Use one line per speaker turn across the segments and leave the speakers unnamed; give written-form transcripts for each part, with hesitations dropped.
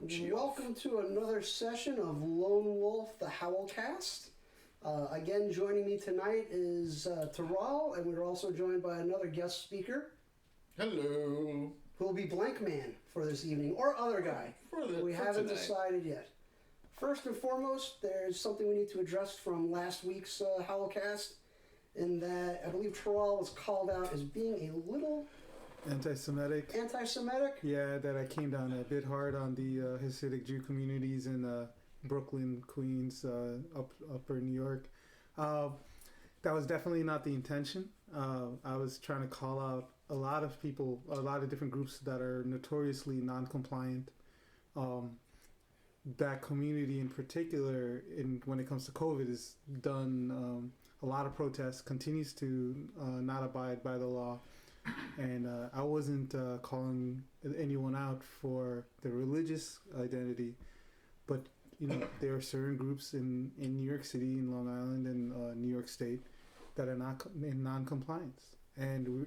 Welcome to another session of LoneWolf the Howlcast. Again, joining me tonight is Terrell, and we're also joined by another guest speaker.
Hello.
Who will be Blank Man for this evening, or other guy. We haven't decided yet. First and foremost, there's something we need to address from last week's Howlcast, in that I believe Terrell was called out as being a little
Anti-Semitic? Yeah, that I came down a bit hard on the Hasidic Jew communities in Brooklyn, Queens, upper New York. That was definitely not the intention. I was trying to call out a lot of people, a lot of different groups that are notoriously non-compliant. That community in particular, when it comes to COVID, has done a lot of protests, continues to not abide by the law. And I wasn't calling anyone out for their religious identity, but there are certain groups in New York City, in Long Island, and New York State that are not in non-compliance. And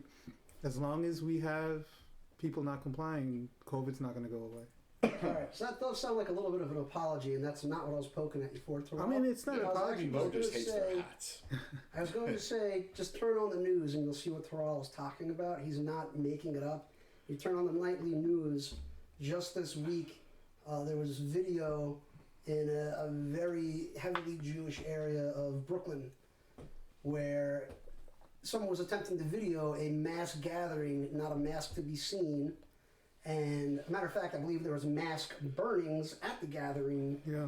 as long as we have people not complying, COVID's not going to go away.
All right, so that does sound like a little bit of an apology, and that's not what I was poking at you for.
I mean, it's not an apology.
Mo just hates their hats.
I was going to say, just turn on the news and you'll see what Terrell is talking about. He's not making it up. You turn on the nightly news. Just this week, there was video in a very heavily Jewish area of Brooklyn where someone was attempting to video a mass gathering, not a mask to be seen. And, as a matter of fact, I believe there was mask burnings at the gathering.
Yeah.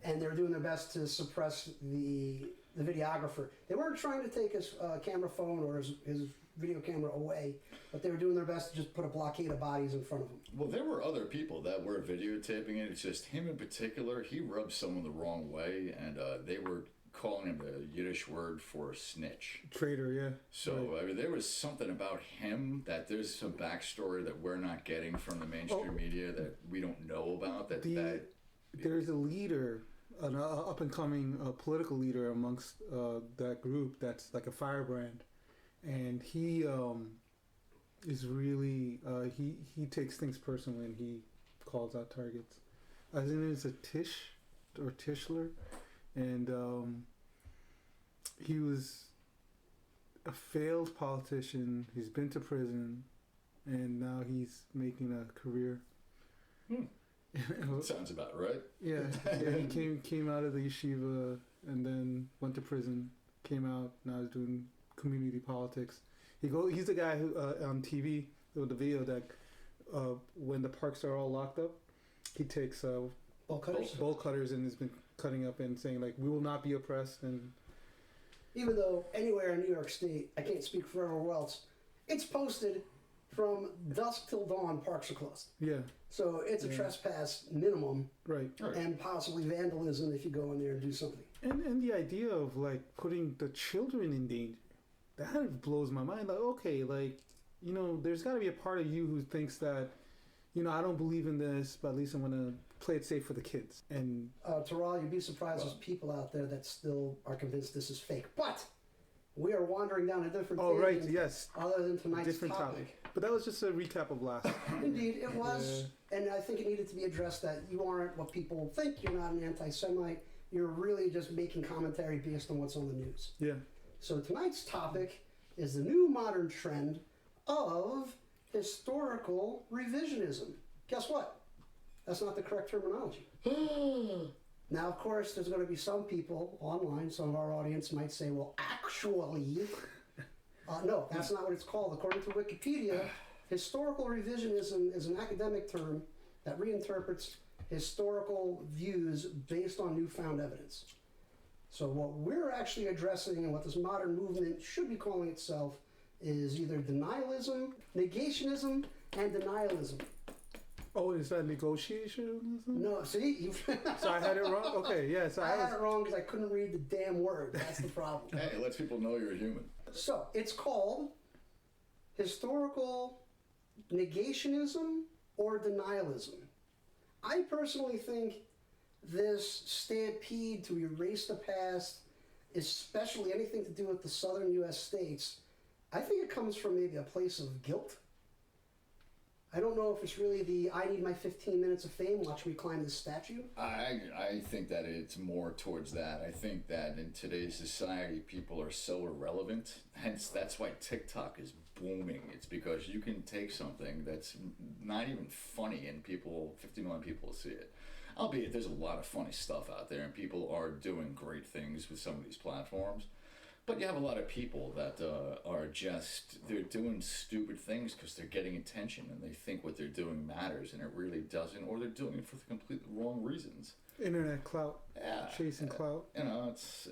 And they were doing their best to suppress the videographer. They weren't trying to take his camera phone or his video camera away, but they were doing their best to just put a blockade of bodies in front of him.
Well, there were other people that were videotaping it. It's just him in particular. He rubbed someone the wrong way, and they were calling him a Yiddish word for snitch.
Traitor, yeah.
So,
right.
I mean, there was something about him that there's some backstory that we're not getting from the mainstream media that we don't know about.
There's a leader, an up-and-coming political leader amongst that group that's like a firebrand. And he is really, he takes things personally and he calls out targets. I think it's a Tish or Tischler. And he was a failed politician. He's been to prison, and now he's making a career.
Sounds about right.
Yeah. He came out of the yeshiva and then went to prison. Came out, now he's doing community politics. He's the guy who on TV with the video that when the parks are all locked up, he takes bolt cutters and has been cutting up and saying like, we will not be oppressed. And
even though anywhere in New York State, I can't speak for everywhere else, it's posted from dusk till dawn, parks are closed.
Yeah.
So it's a trespass minimum.
Right.
And possibly vandalism if you go in there and do something.
And the idea of like putting the children in danger, that blows my mind. Like, okay, like, there's got to be a part of you who thinks that, I don't believe in this, but at least I'm going to play it safe for the kids. And
Terrell, you'd be surprised there's people out there that still are convinced this is fake. But we are wandering down a different
right, yes.
Other than tonight's
different topic. But that was just a recap of last.
Indeed, it was. Yeah. And I think it needed to be addressed that you aren't what people think. You're not an anti-Semite. You're really just making commentary based on what's on the news.
Yeah.
So tonight's topic is the new modern trend of historical revisionism. Guess what? That's not the correct terminology. Now, of course, there's going to be some people online, some of our audience might say, well, actually, no, that's not what it's called. According to Wikipedia, historical revisionism is an academic term that reinterprets historical views based on newfound evidence. So what we're actually addressing and what this modern movement should be calling itself is either denialism, negationism, and denialism.
Oh, is that negotiationism?
No, see?
So I had it wrong? Okay, yeah. So
I had it wrong because I couldn't read the damn word. That's the problem.
Hey, it lets people know you're a human.
So, it's called historical negationism or denialism. I personally think this stampede to erase the past, especially anything to do with the southern U.S. states, I think it comes from maybe a place of guilt. I don't know if it's really the I need my 15 minutes of fame, watch me climb this statue.
I think that it's more towards that. I think that in today's society, people are so irrelevant. Hence, that's why TikTok is booming. It's because you can take something that's not even funny and 50 million people will see it. Albeit, there's a lot of funny stuff out there and people are doing great things with some of these platforms. But you have a lot of people that they're doing stupid things because they're getting attention and they think what they're doing matters and it really doesn't, or they're doing it for the completely wrong reasons.
Internet clout.
Yeah.
Chasing clout.
You know, it's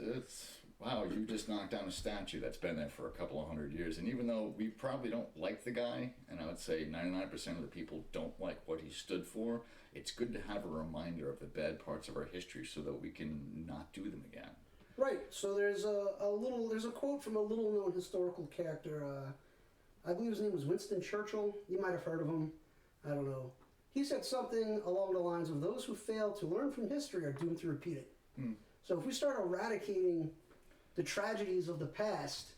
wow, you just knocked down a statue that's been there for a couple of hundred years. And even though we probably don't like the guy, and I would say 99% of the people don't like what he stood for, it's good to have a reminder of the bad parts of our history so that we can not do them again.
Right. So there's a quote from a little known historical character. I believe his name was Winston Churchill. You might have heard of him. I don't know. He said something along the lines of, "Those who fail to learn from history are doomed to repeat it." So if we start eradicating the tragedies of the past,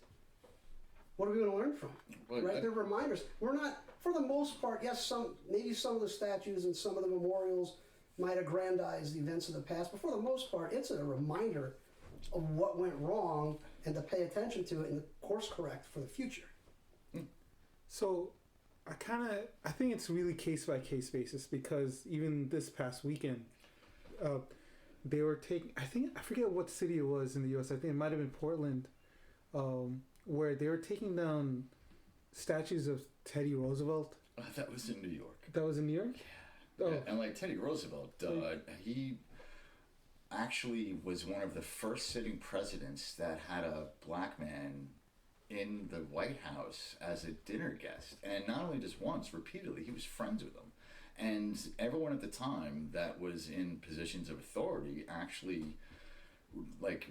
what are we going to learn from?
Well,
right? They're reminders. We're not, for the most part. Yes, maybe some of the statues and some of the memorials might aggrandize the events of the past, but for the most part, it's a reminder of what went wrong and to pay attention to it and course correct for the future.
So I think it's really case by case basis, because even this past weekend, they were taking, I forget what city it was in the US, I think it might have been Portland, where they were taking down statues of Teddy Roosevelt.
That was in New York.
That was in New York?
Yeah. Oh. And like Teddy Roosevelt, he actually was one of the first sitting presidents that had a black man in the White House as a dinner guest. And not only just once, repeatedly, he was friends with them. And everyone at the time that was in positions of authority actually, like,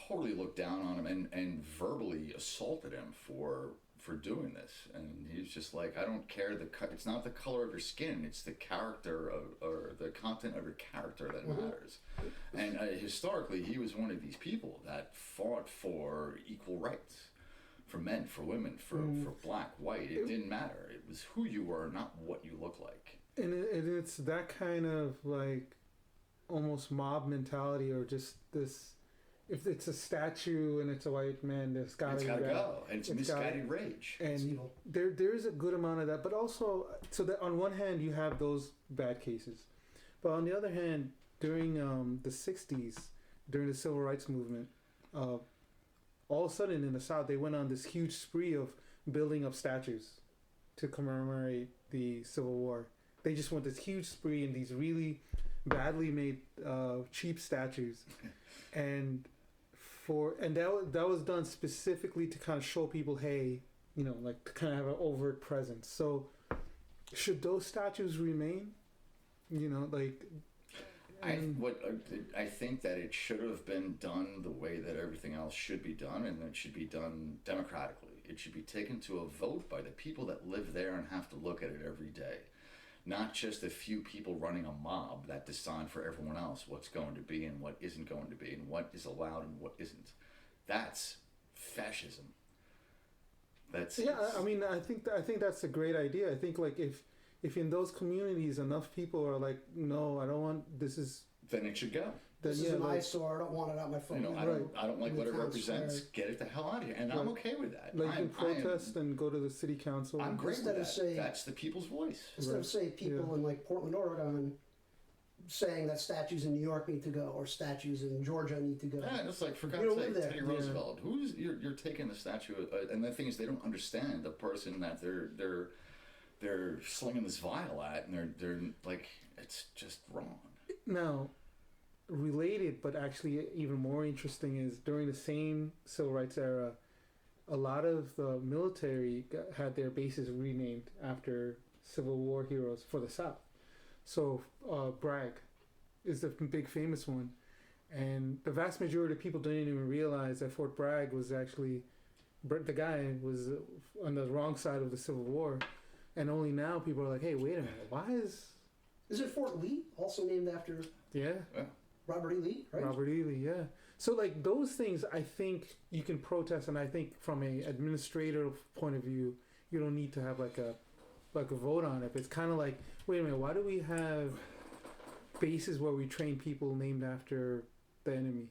totally looked down on him and verbally assaulted him for doing this. And he's just like, I don't care, it's not the color of your skin, it's the character or the content of your character that matters. And historically, he was one of these people that fought for equal rights for men, for women, for black, white. It didn't matter. It was who you were, not what you look like.
And it's that kind of like almost mob mentality, or just this, if it's a statue and it's a white man, it's gotta
go. And it's misguided rage.
And there's a good amount of that. But also, so that on one hand you have those bad cases, but on the other hand, during the 60s, during the civil rights movement, all of a sudden in the South, they went on this huge spree of building up statues to commemorate the Civil War. They just went this huge spree in these really badly made cheap statues. And that was done specifically to kind of show people, hey, like to kind of have an overt presence. So should those statues remain?
I think that it should have been done the way that everything else should be done, and it should be done democratically. It should be taken to a vote by the people that live there and have to look at it every day. Not just a few people running a mob that decide for everyone else what's going to be and what isn't going to be, and what is allowed and what isn't. That's fascism.
I think that's a great idea. I think like if in those communities enough people are like, no, I don't want, this is...
Then it should go.
This is an eyesore, I don't want it on my phone.
I don't like what it represents. Get it the hell out of here. And I'm okay with that.
Like you can protest and go to the city council.
I'm great with that. That's the people's voice.
Instead of say people in like Portland, Oregon, saying that statues in New York need to go, or statues in Georgia need to go.
Yeah, it's like, for God's sake, Teddy Roosevelt. You're taking the statue, and the thing is, they don't understand the person that they're slinging this vial at, and they're like, it's just wrong.
Now, related, but actually even more interesting, is during the same civil rights era, a lot of the military had their bases renamed after Civil War heroes for the South. So Bragg is the big famous one, and the vast majority of people didn't even realize that Fort Bragg was actually, the guy was on the wrong side of the Civil War, and only now people are like, hey, wait a minute, why is...
Is it Fort Lee, also named after...
Yeah.
Robert E. Lee, right?
Robert E. Lee, yeah. So, like, those things, I think you can protest, and I think from a administrative point of view, you don't need to have, like, a like a vote on it. It's kind of like, wait a minute, why do we have bases where we train people named after the enemy?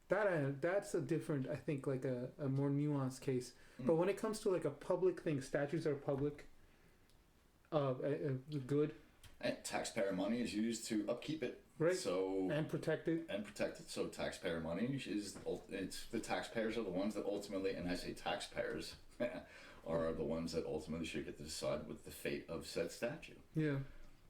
That's a different, I think, like a more nuanced case. But when it comes to like a public thing, statues are public, good.
And taxpayer money is used to upkeep it.
Right.
So
and protect it.
So taxpayer money it's the taxpayers are the ones that ultimately, and I say taxpayers, are the ones that ultimately should get to decide with the fate of said statue.
Yeah.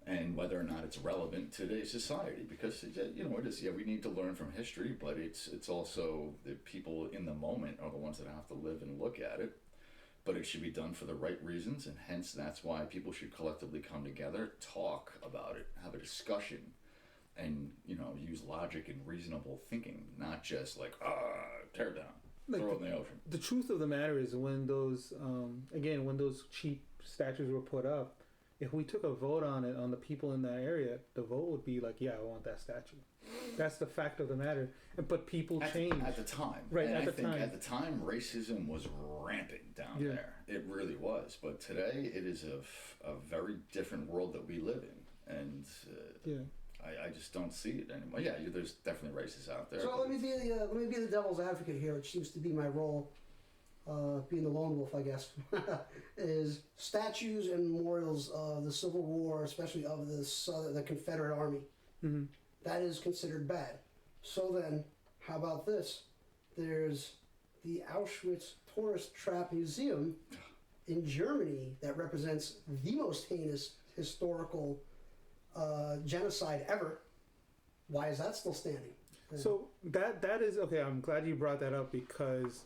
And whether or not it's relevant to today's society, because it is. Yeah, we need to learn from history, but it's also the people in the moment are the ones that have to live and look at it. But it should be done for the right reasons, and hence that's why people should collectively come together, talk about it, have a discussion, and use logic and reasonable thinking, not just like tear it down,
like
throw it in the ocean.
The truth of the matter is, when those when those cheap statues were put up, if we took a vote on it, on the people in that area, the vote would be like, yeah, I want that statue. That's the fact of the matter. But people change.
At the time.
Right,
and
at the time.
At the time, racism was rampant down there. It really was. But today, it is a very different world that we live in. And I just don't see it anymore. Yeah, there's definitely racists out there.
So let me be the devil's advocate here, which seems to be my role. Being the lone wolf, I guess, is statues and memorials of the Civil War, especially of the Confederate Army.
Mm-hmm.
That is considered bad. So then, how about this? There's the Auschwitz Tourist Trap Museum in Germany that represents the most heinous historical genocide ever. Why is that still standing?
So that is okay. I'm glad you brought that up, because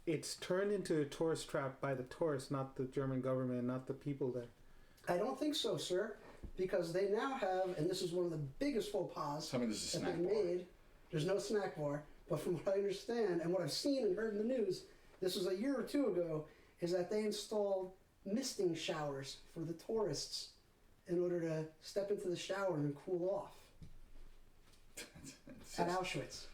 it's turned into a tourist trap by the tourists, not the German government, not the people there.
I don't think so, sir, because they now have, and this is one of the biggest faux pas
Tell me there's a
that
snack
they
bar.
made. There's no snack bar, but from what I understand and what I've seen and heard in the news, this was a year or two ago, is that they installed misting showers for the tourists in order to step into the shower and cool off at Auschwitz.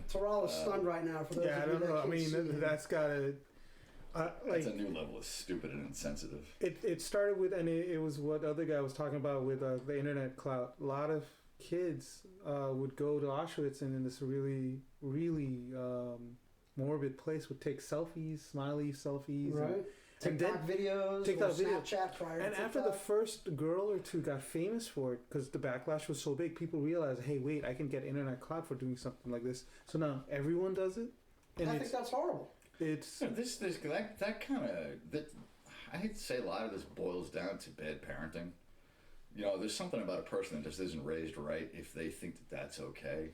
Toral is stunned right now. For those
Yeah, I
of you
don't
that
know. I
can't
mean,
see
that's gotta.
That's a new level of stupid and insensitive.
It started with, and it was what the other guy was talking about with the internet clout. A lot of kids would go to Auschwitz, and in this really, really morbid place, would take selfies, smiley selfies,
right? TikTok videos,
TikTok video.
Snapchat prior.
And
to
after the
TikTok.
first girl or two got famous for it, because the backlash was so big, people realized, hey, wait, I can get internet clout for doing something like this. So now everyone does it, and
I think that's horrible.
It's
That kind of I hate to say a lot of this boils down to bad parenting. There's something about a person that just isn't raised right if they think that that's okay.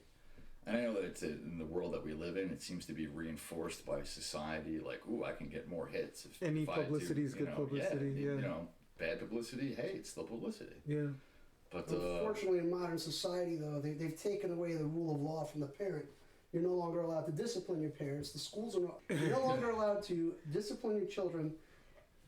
And I know that it's in the world that we live in, it seems to be reinforced by society. Like, ooh, I can get more hits.
Any
if
publicity is good publicity. Yeah.
Bad publicity. Hey, it's still publicity.
Yeah.
But
unfortunately, in modern society, though, they've taken away the rule of law from the parent. You're no longer allowed to discipline your parents. The schools are not. You're no longer allowed to discipline your children,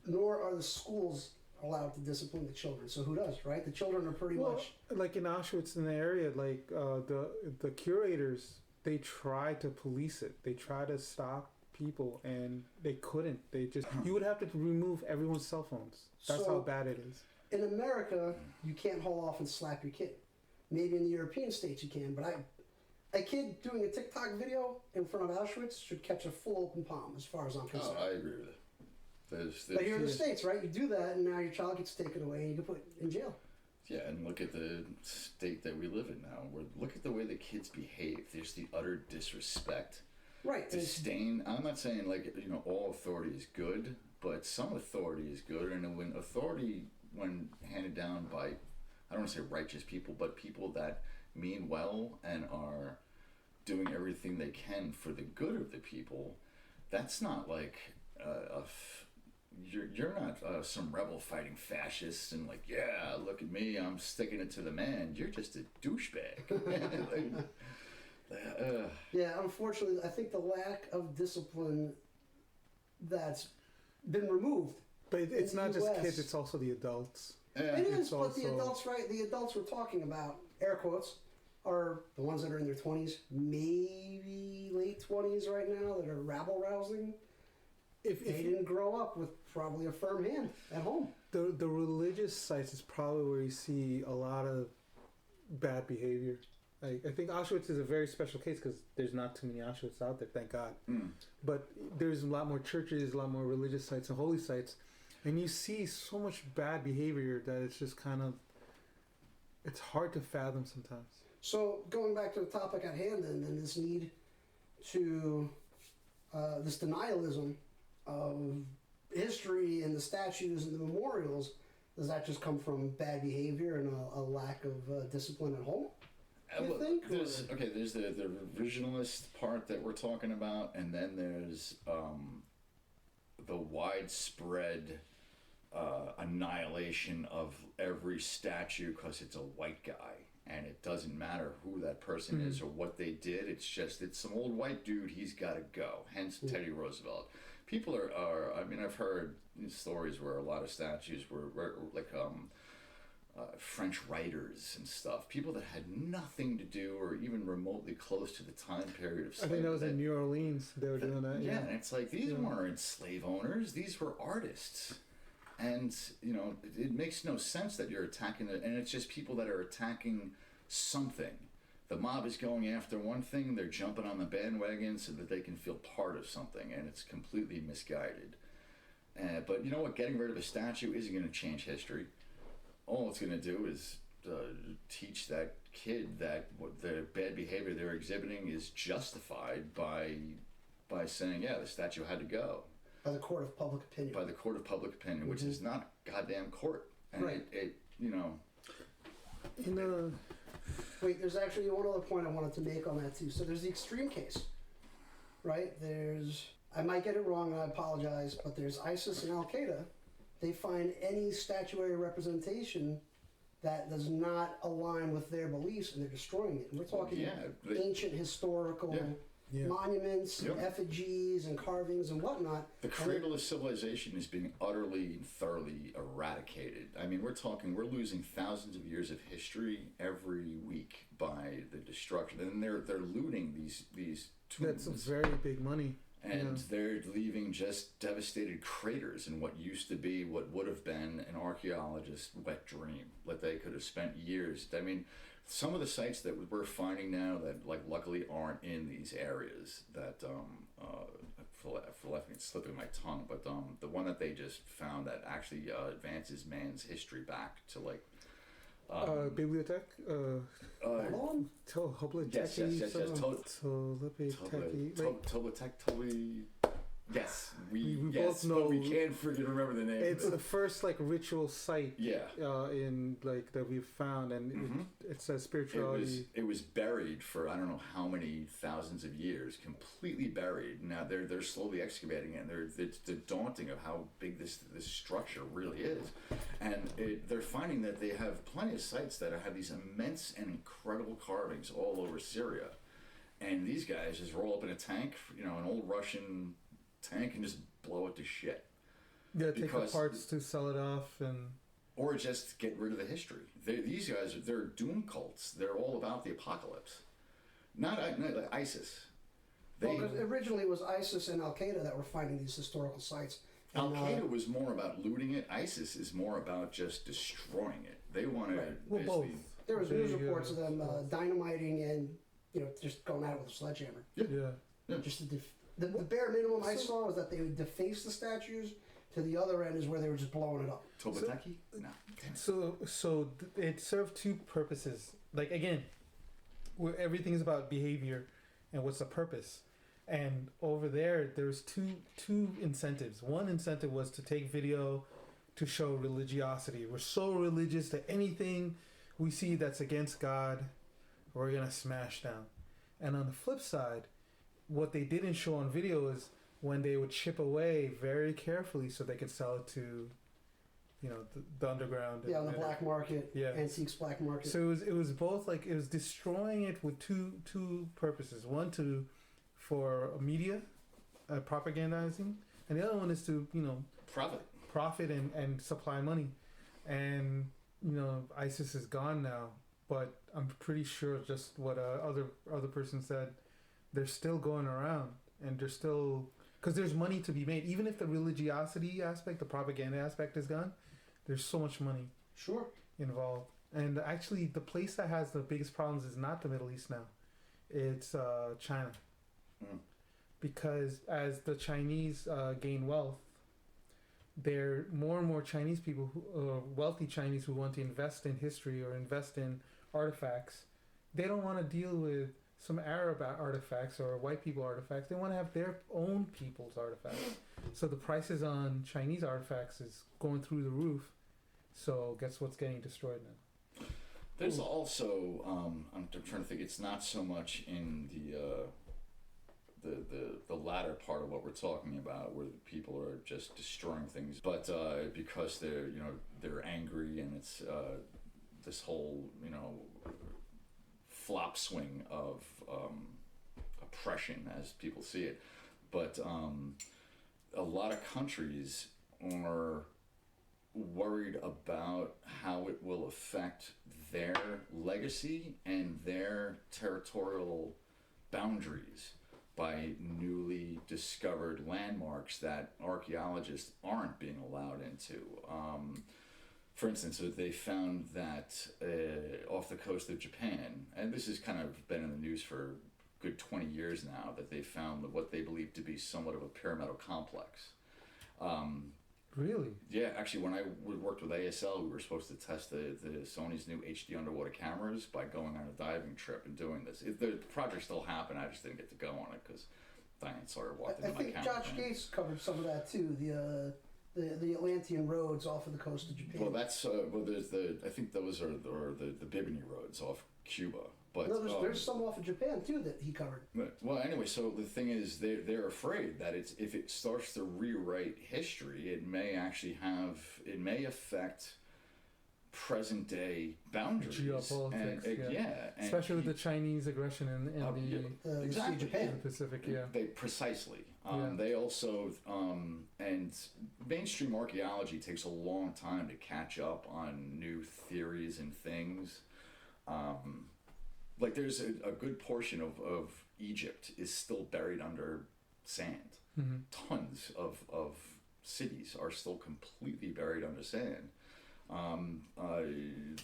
nor are the schools allowed to discipline the children. So who does, right? The children are pretty much
like in Auschwitz in the area. Like the curators, they try to police it. They try to stop people, and they couldn't. They just you would have to remove everyone's cell phones. That's how bad it is.
In America, you can't haul off and slap your kid. Maybe in the European states you can, but a kid doing a TikTok video in front of Auschwitz should catch a full open palm, as far as I'm concerned.
I agree with it.
But here in the States, right, you do that, and now your child gets taken away, and you get put in jail.
Yeah, and look at the state that we live in now. Look at the way the kids behave. There's the utter disrespect.
Right.
Disdain. I'm not saying, all authority is good, but some authority is good, and when authority, when handed down by, I don't want to say righteous people, but people that mean well and are doing everything they can for the good of the people, that's not like you're not some rebel fighting fascist and look at me, I'm sticking it to the man. You're just a douchebag.
Yeah, unfortunately, I think the lack of discipline that's been removed.
But it's not just
US.
kids; it's also the adults.
Yeah. It is, but the adults, right? The adults we're talking about, air quotes, are the ones that are in their 20s, maybe late 20s right now, that are rabble-rousing.
if
they didn't grow up with probably a firm hand at home.
the religious sites is probably where you see a lot of bad behavior. I think Auschwitz is a very special case because there's not too many Auschwitz out there, thank God. But there's a lot more churches, a lot more religious sites and holy sites, and you see so much bad behavior that it's just kind of, it's hard to fathom sometimes.
So going back to the topic at hand, then this need to this denialism of history and the statues and the memorials, does that just come from bad behavior and a lack of discipline at home? You think?
There's the revisionist part that we're talking about, and then there's the widespread annihilation of every statue because it's a white guy, and it doesn't matter who that person is or what they did. It's some old white dude. He's got to go. Hence Teddy Roosevelt. People are. I mean, I've heard stories where a lot of statues were like French writers and stuff. People that had nothing to do or even remotely close to the time period of slavery.
I think that was in New Orleans. They were doing that.
Yeah, and it's like these weren't slave owners. These were artists. And, it makes no sense that you're attacking it. And it's just people that are attacking something. The mob is going after one thing. They're jumping on the bandwagon so that they can feel part of something. And it's completely misguided. But you know what? Getting rid of a statue isn't going to change history. All it's going to do is teach that kid that what the bad behavior they're exhibiting is justified by saying, yeah, the statue had to go.
By the court of public opinion.
By the court of public opinion, which is not a goddamn court. And
right. Wait, there's actually one other point I wanted to make on that too. So there's the extreme case, right? I might get it wrong and I apologize, but there's ISIS and Al-Qaeda. They find any statuary representation that does not align with their beliefs and they're destroying it. And we're talking ancient historical monuments, and effigies and carvings and whatnot.
The cradle of civilization is being utterly and thoroughly eradicated. I mean, we're losing thousands of years of history every week by the destruction. And they're looting these tombs.
That's very big money.
And they're leaving just devastated craters in what used to be, what would have been an archaeologist's wet dream. That they could have spent years. I mean, some of the sites that we're finding now that, like, luckily aren't in these areas that, it's slipping my tongue, but the one that they just found that actually advances man's history back to, like,
bibliotech?
Yes, we both know. But we can't freaking remember the name.
It's the first ritual site.
Yeah.
In that we've found, and it says spirituality.
It was buried for I don't know how many thousands of years, completely buried. Now they're slowly excavating it. And it's daunting of how big this structure really is, and they're finding that they have plenty of sites that have these immense and incredible carvings all over Syria, and these guys just roll up in a tank, an old Russian tank, and just blow it to shit.
Yeah, take the parts to sell it off,
or just get rid of the history. These guys, they're doom cults. They're all about the apocalypse. Not like ISIS.
Because originally it was ISIS and Al-Qaeda that were finding these historical sites.
Al-Qaeda was more about looting it. ISIS is more about just destroying it. They want to...
Well, both.
There was news reports of them dynamiting and just going at it with a sledgehammer.
Yeah.
Just the bare minimum I saw was that they would deface the statues. To the other end is where they were just blowing it up.
Tobitaki?
No. So it served two purposes. Like, again, where everything is about behavior and what's the purpose. And over there's two incentives. One incentive was to take video to show religiosity. We're so religious that anything we see that's against God, we're going to smash down. And on the flip side, what they didn't show on video is when they would chip away very carefully so they could sell it to, the underground.
Yeah, on the black market. Yeah. Antiques black market.
So it was both it was destroying it with two purposes. One for media, propagandizing, and the other one is to profit and supply money. And ISIS is gone now, but I'm pretty sure just what other person said. They're still going around, and they're still Because there's money to be made. Even if the religiosity aspect, the propaganda aspect is gone, there's so much money
Sure.
involved. And actually, the place that has the biggest problems is not the Middle East now. It's China. Because as the Chinese gain wealth, there are more and more Chinese people, wealthy Chinese, who want to invest in history or invest in artifacts. They don't want to deal with some Arab artifacts or white people artifacts. They want to have their own people's artifacts. So the prices on Chinese artifacts is going through the roof. So guess what's getting destroyed now?
There's also, I'm trying to think, it's not so much in the latter part of what we're talking about, where the people are just destroying things, but because they're angry, and it's this whole flop swing of oppression as people see it. But a lot of countries are worried about how it will affect their legacy and their territorial boundaries by newly discovered landmarks that archaeologists aren't being allowed into. For instance, they found that off the coast of Japan, and this has kind of been in the news for a good 20 years now, that they found what they believe to be somewhat of a pyramidal complex.
Really?
Yeah, actually, when I worked with ASL, we were supposed to test the Sony's new HD underwater cameras by going on a diving trip and doing this. The project still happened, I just didn't get to go on it because Diane Sawyer walked into my camera.
I think Josh Gates covered some of that too, the Atlantean roads off of the coast of Japan.
Well, that's, there's I think those are the Bimini roads off Cuba. But
no, there's some off of Japan too that he covered.
Well, anyway, so the thing is, they're afraid that if it starts to rewrite history, it may affect present day boundaries,
geopolitics,
and
especially with the Chinese aggression in the
exactly.
Japan, the Pacific. Yeah,
precisely. They also and mainstream archaeology takes a long time to catch up on new theories and things. Like there's a good portion of Egypt is still buried under sand.
Mm-hmm.
Tons of cities are still completely buried under sand.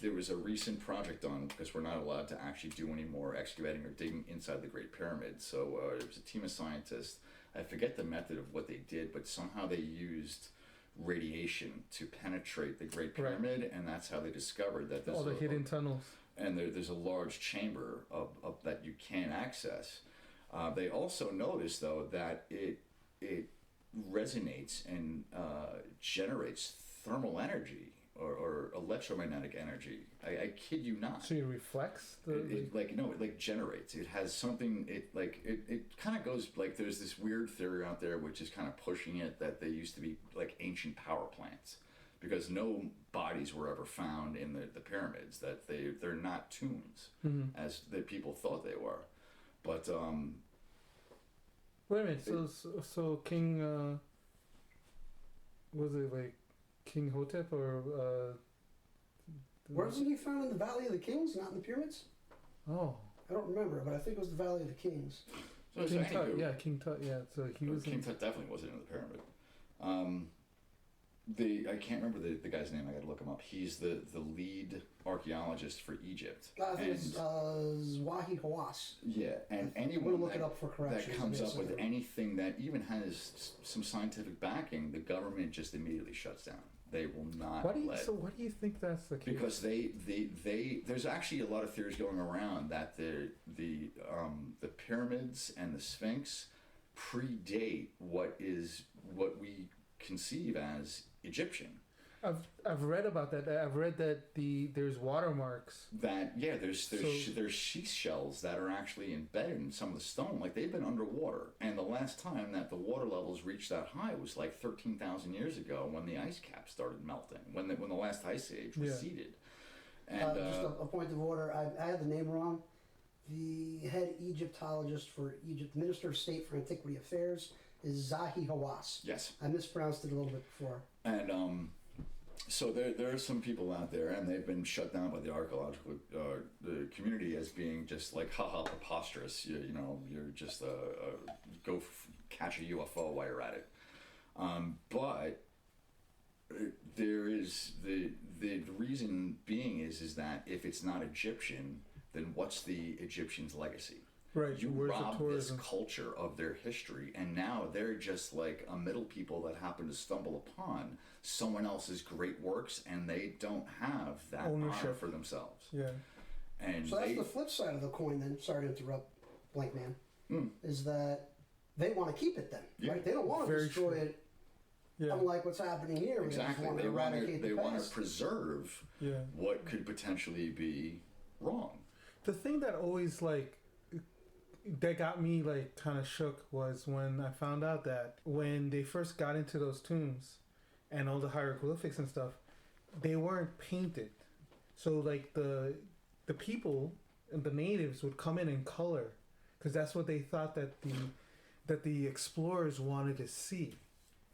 There was a recent project done, because we're not allowed to actually do any more excavating or digging inside the Great Pyramid. So it was a team of scientists. I forget the method of what they did, but somehow they used radiation to penetrate the Great Pyramid, and that's how they discovered that there's
all the hidden tunnels.
And there's a large chamber of that you can't access. They also noticed, though, that it resonates and generates thermal energy or electromagnetic energy. I kid you not.
So it reflects
it generates. It has something. It kind of goes like, there's this weird theory out there which is kind of pushing it that they used to be like ancient power plants, because no bodies were ever found in the pyramids, that they're not tombs, mm-hmm. as the people thought they were. But
wait a minute, so King was it like King Hotep or
wasn't he found in the Valley of the Kings, not in the pyramids?
Oh,
I don't remember, but I think it was the Valley of the Kings.
So
King Tut, King Tut, yeah. So he was.
King Tut definitely wasn't in the pyramid. I can't remember the guy's name. I got to look him up. He's the lead archeologist for Egypt.
I think it's Zahi Hawass.
Yeah, and anyone
look it up for
that comes up with anything that even has some scientific backing, the government just immediately shuts down. They will not.
So why do you think that's the case?
Because there's actually a lot of theories going around that the pyramids and the Sphinx predate what we conceive as Egyptian.
I've read about that. I've read that there's watermarks.
There's seashells that are actually embedded in some of the stone. Like, they've been underwater, and the last time that the water levels reached that high was like 13,000 years ago, when the ice cap started melting, when the last ice age receded. And
just a point of order, I had the name wrong. The head Egyptologist for Egypt, Minister of State for Antiquity Affairs, is Zahi Hawass.
Yes.
I mispronounced it a little bit before.
And So there are some people out there, and they've been shut down by the archaeological the community as being just like, haha, preposterous. You know, you're just go catch a UFO while you're at it. But there is the reason being is that if it's not Egyptian, then what's the Egyptians' legacy?
Right.
You
Where's the
rob this
tourism?
culture of their history, and now they're just like a middle people that happen to stumble upon someone else's great works, and they don't have that honor
Ownership.
for themselves.
Yeah.
And
So that's the flip side of the coin then. Sorry to interrupt, Blank Man. Is that they want to keep it then,
Yeah.
right? They don't want to
Very
destroy
true.
it,
Yeah.
unlike what's happening here. where
exactly,
They
they
just
want
want to
to
eradicate
they
the
want to
past.
preserve
Yeah.
what could potentially be wrong.
The thing that always like that got me like kind of shook was when I found out that when they first got into those tombs and all the hieroglyphics and stuff, they weren't painted. So like the people and the natives would come in color because that's what they thought that the explorers wanted to see.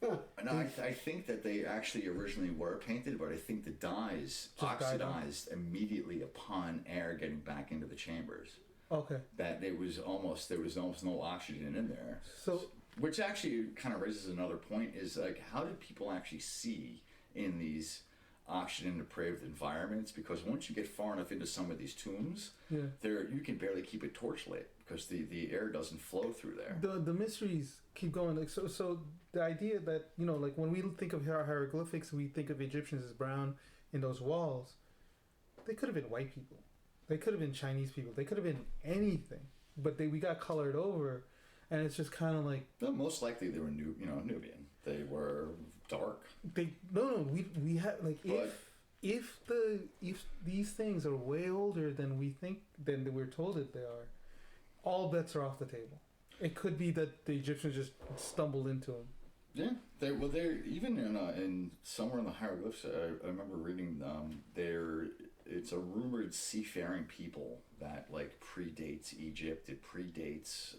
No, I think that they actually originally were painted, but I think the dyes
Just died out.
oxidized immediately upon air getting back into the chambers.
Okay.
That there was almost no oxygen in there.
So
Which actually kind of raises another point: is like, how did people actually see in these oxygen depraved environments? Because once you get far enough into some of these tombs,
yeah.
you can barely keep it torch lit because the air doesn't flow through there.
The mysteries keep going. Like so the idea that, you know, like when we think of hieroglyphics, we think of Egyptians as brown in those walls. They could have been white people. They could have been Chinese people. They could have been anything. But we got colored over, and it's just kind of like
No, most likely they were Nubian. They were dark.
we had like
But-
if these things are way older than we think than we're told that they are, all bets are off the table. It could be that the Egyptians just stumbled into them.
Yeah, they're even in somewhere in the hieroglyphs. I remember reading it's a rumored seafaring people that like predates Egypt. It predates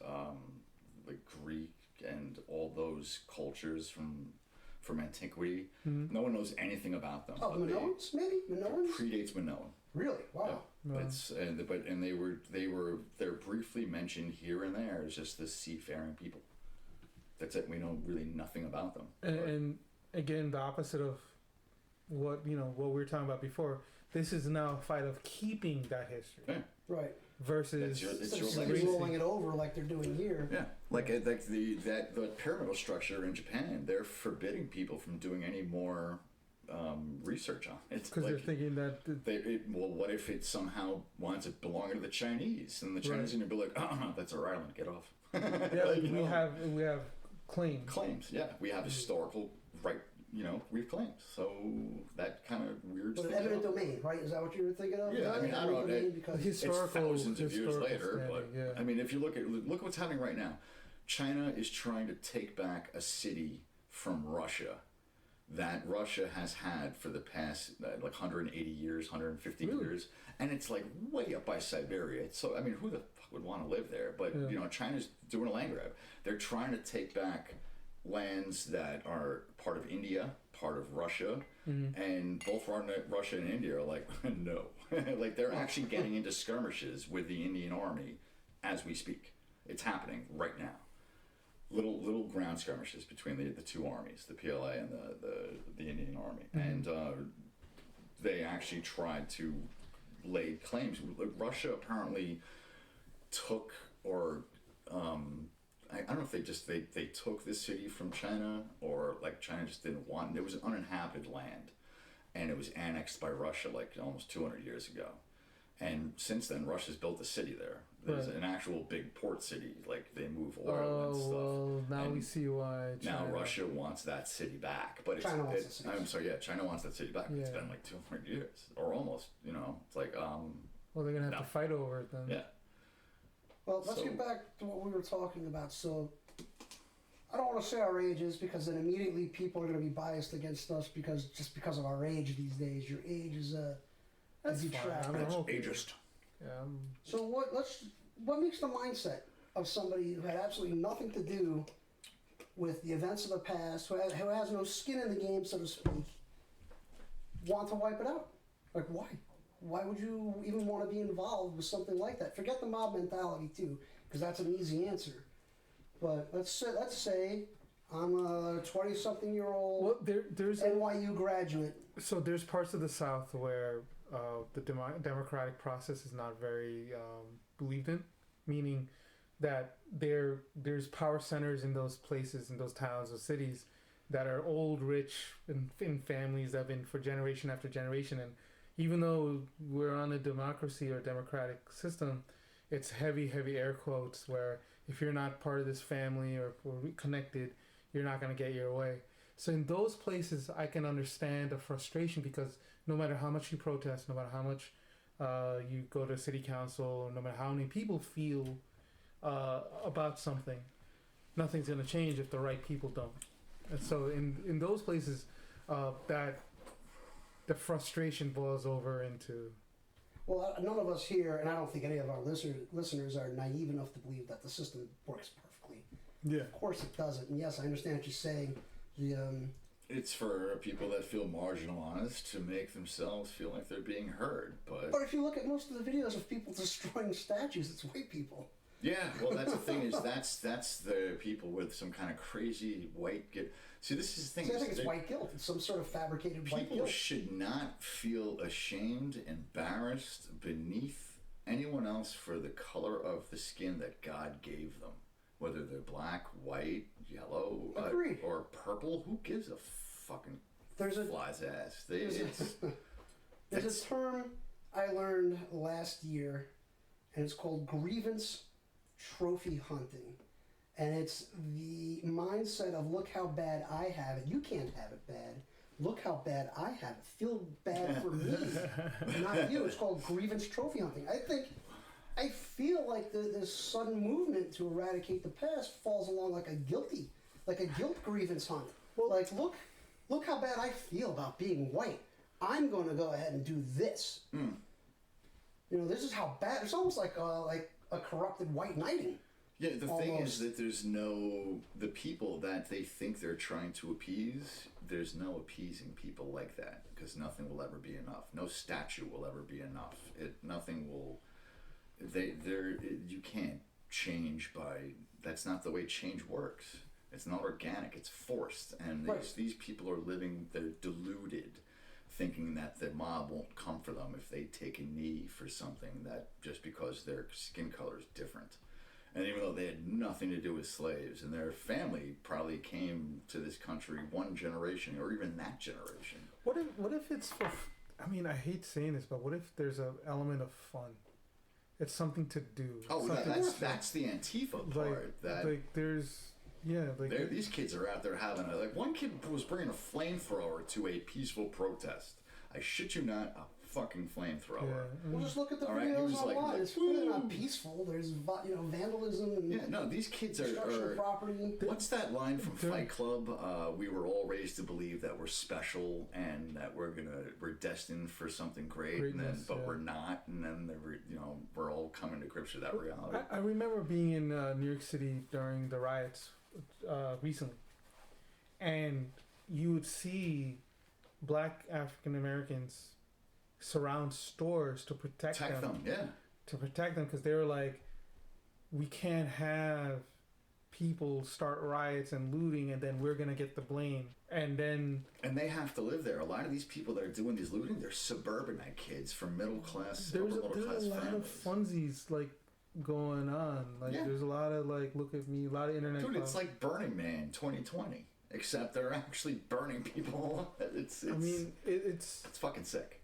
the Greek and all those cultures from antiquity.
Mm-hmm.
No one knows anything about them.
Oh,
but
Minoans, maybe? Minoans?
predates Minoan.
Really? Wow.
Yeah.
Wow.
They're briefly mentioned here and there as just the seafaring people. That's it. We know really nothing about them.
And again, the opposite of what we were talking about before. This is now a fight of keeping that history
Yeah.
Right.
It's
versus
your
Instead of
legacy.
rolling it over like they're doing here.
Yeah, like the pyramidal structure in Japan, they're forbidding people from doing any more research on it.
because they're thinking that
what if it somehow winds up belonging to the Chinese, and the Chinese are gonna be like, that's our island, get off.
yeah, like we have claims.
Claims, yeah, we have historical right. We have claims, so that kind of weird.
But an eminent domain, right? Is that what you were thinking of?
Yeah, I mean, I don't know.
Because
It's thousands of years later, but
yeah.
I mean, if you look what's happening right now. China is trying to take back a city from Russia that Russia has had for the past like 180 years, 150
Really?
years, and it's like way up by Siberia. So I mean, who the fuck would want to live there? But
Yeah.
China's doing a land grab. They're trying to take back lands that are part of India, part of Russia, and both Russia and India are like, no. Like they're actually getting into skirmishes with the Indian army as we speak. It's happening right now. Little ground skirmishes between the two armies, the PLA and the Indian army, and they actually tried to lay claims. Russia apparently took I don't know if they took this city from China, or like China just didn't want it. It was an uninhabited land, and it was annexed by Russia like almost 200 years ago. And since then, Russia's built a city there. There's
Right.
an actual big port city. Like they move oil and stuff.
Well, now
And
we see why.
now
China-
Russia wants that city back, but
China wants the city.
I'm sorry, yeah, China wants that city back. But It's
Yeah.
been like 200 years, or almost. It's like
Well, they're gonna have
No.
to fight over it then.
yeah.
Well, let's
So-
get back to what we were talking about. So, I don't want to say our ages because then immediately people are going to be biased against us because of our age these days. Your age is a
That's fine.
detractor.
I'm okay.
ageist.
Yeah,
So what makes the mindset of somebody who had absolutely nothing to do with the events of the past, who has no skin in the game, so to speak, want to wipe it out. Like, why? Why would you even want to be involved with something like that? Forget the mob mentality too, because that's an easy answer. But let's say I'm a 20-something-year-old
there's
NYU graduate.
So there's parts of the South where the democratic process is not very believed in, meaning that there's power centers in those places, in those towns or cities that are old, rich, in families that have been for generation after generation. And even though we're on a democracy or democratic system, it's heavy air quotes where if you're not part of this family or connected, you're not going to get your way. So in those places, I can understand the frustration because no matter how much you protest, no matter how much you go to city council, no matter how many people feel about something, nothing's going to change if the right people don't. And so in those places, that the frustration boils over into...
Well, none of us here, and I don't think any of our listeners are naive enough to believe that the system works perfectly.
Yeah.
Of course it doesn't. And yes, I understand what you're saying.
It's for people that feel marginalized to make themselves feel like they're being heard.
But if you look at most of the videos of people destroying statues, it's white people.
Yeah, well, that's the thing is that's the people with some kind of crazy white guilt. See, this is the thing.
See, I think it's white guilt. It's some sort of fabricated white guilt.
People should not feel ashamed, embarrassed, beneath anyone else for the color of the skin that God gave them. Whether they're black, white, yellow, or purple, who gives a fucking fly's ass?
There's a term I learned last year, and it's called grievance trophy hunting. And it's the mindset of, look how bad I have it. You can't have it bad. Look how bad I have it. Feel bad for me, not you. It's called grievance trophy hunting. I feel like this sudden movement to eradicate the past falls along like a guilt grievance hunt. Well, like, look how bad I feel about being white. I'm going to go ahead and do this.
Mm.
You know, this is how bad. It's almost like a corrupted white knighting.
Yeah, the thing is that the people that they think they're trying to appease, there's no appeasing people like that, because nothing will ever be enough. No statue will ever be enough. Nothing will... you can't change that's not the way change works. It's not organic, it's forced. And these people are they're deluded, thinking that the mob won't come for them if they take a knee for something that just because their skin color is different. And even though they had nothing to do with slaves, and their family probably came to this country one generation or even that generation.
What if it's for... I mean, I hate saying this, but what if there's an element of fun? It's something to do.
Oh, that's the Antifa part. These kids are out there having one kid was bringing a flamethrower to a peaceful protest. I shit you not, a fucking flamethrower.
Yeah.
Well, just look at the videos online. It's really not peaceful. There's vandalism and
these kids
destruction
are
of property.
What's that line from Fight Club? We were all raised to believe that we're special and that we're destined for something great, but we're not. And then we're all coming to grips with that reality.
I remember being in New York City during the riots recently, and you would see Black African Americans surround stores to protect them.
Yeah.
To protect them, because they were like, we can't have people start riots and looting and then we're going to get the blame. And they have to live there. A lot of these people that are doing these looting, they're suburbanite kids from middle class, there's
middle class
a lot
families.
of funsies going on. There's a lot of look at me, a lot of internet.
Dude, it's like Burning Man 2020, except they're actually burning people. It's fucking sick.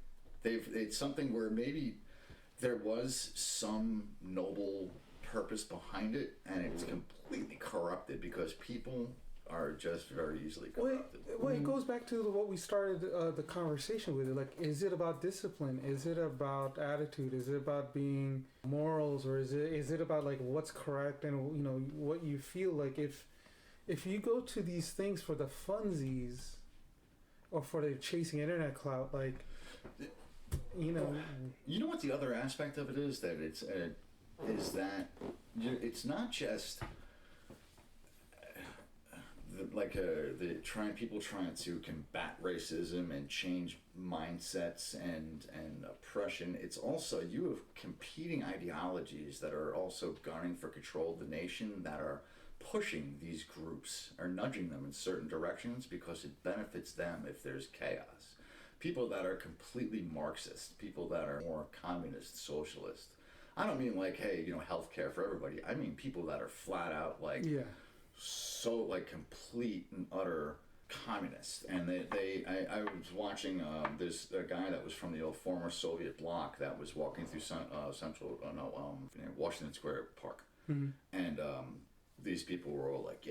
It's something where maybe there was some noble purpose behind it, and it's completely corrupted because people are just very easily corrupted.
Well, it goes back to what we started the conversation with. Is it about discipline? Is it about attitude? Is it about being morals, or is it about what's correct and what you feel like? If you go to these things for the funsies or for the chasing internet clout, you know
what the other aspect of it is, that it's not just people trying to combat racism and change mindsets and oppression. It's also, you have competing ideologies that are also gunning for control of the nation, that are pushing these groups or nudging them in certain directions because it benefits them if there's chaos. People that are completely Marxist, people that are more communist, socialist. I don't mean like, hey, healthcare for everybody. I mean people that are flat out like, so like complete and utter communist. And I was watching this a guy that was from the old former Soviet bloc that was walking through Washington Square Park, and these people were all like,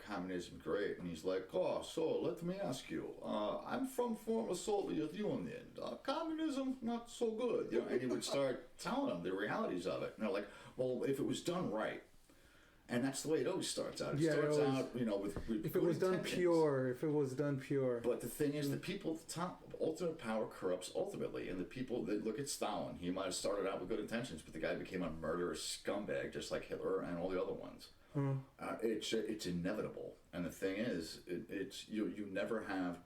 communism great, and he's like, oh, so let me ask you, I'm from former Soviet Union, communism not so good, and he would start telling them the realities of it, and they're like, well, if it was done right. And that's the way it always starts out. It starts out, with
if it was done pure.
But the thing is, the people at the top, ultimate power corrupts ultimately. And the people that look at Stalin, he might have started out with good intentions, but the guy became a murderous scumbag, just like Hitler and all the other ones. It's inevitable. And the thing is, you never have.